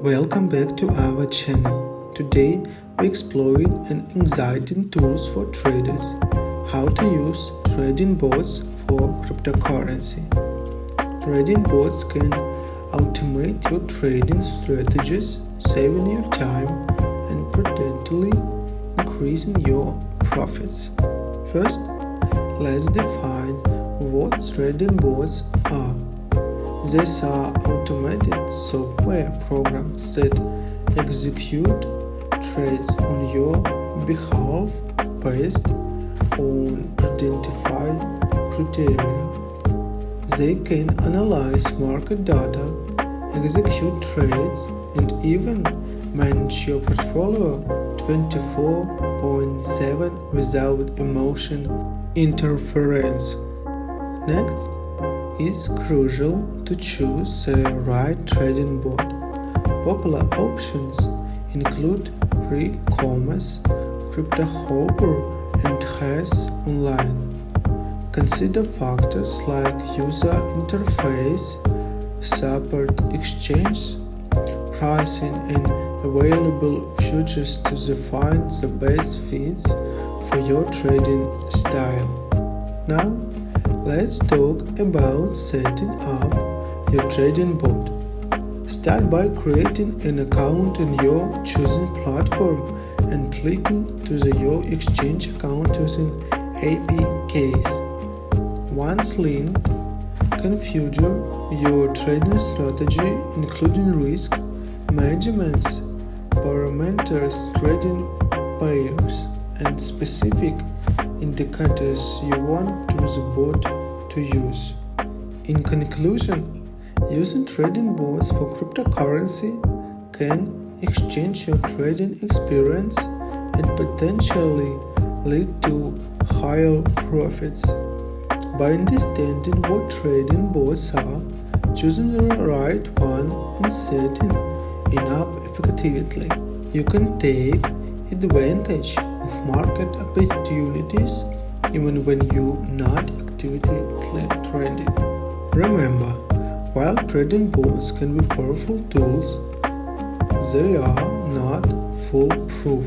Welcome back to our channel. Today we're exploring an exciting tools for traders, how to use trading bots for cryptocurrency. Trading bots can automate your trading strategies, saving your time and potentially increasing your profits. First, let's define what trading bots are. These are automated software programs that execute trades on your behalf based on identified criteria. They can analyze market data, execute trades, and even manage your portfolio 24/7 without emotion interference. Next, it's crucial to choose the right trading bot. Popular options include Free.Commerce, CryptoHopper, and Hash Online. Consider factors like user interface, support exchange, pricing, and available features to define the best fits for your trading style. Now, let's talk about setting up your trading bot. Start by creating an account in your chosen platform and clicking to your exchange account using APKs. Once linked, configure your trading strategy including risk measurements, parameters, trading pairs, and specific indicators you want the bot to use. In conclusion, using trading bots for cryptocurrency can exchange your trading experience and potentially lead to higher profits. By understanding what trading bots are, choosing the right one, and setting it up effectively, you can take advantage of market opportunities even when you're not actively trading. Remember, while trading bots can be powerful tools, they are not foolproof.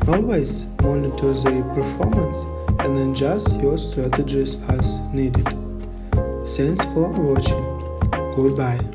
Always monitor their performance and adjust your strategies as needed. Thanks for watching. Goodbye.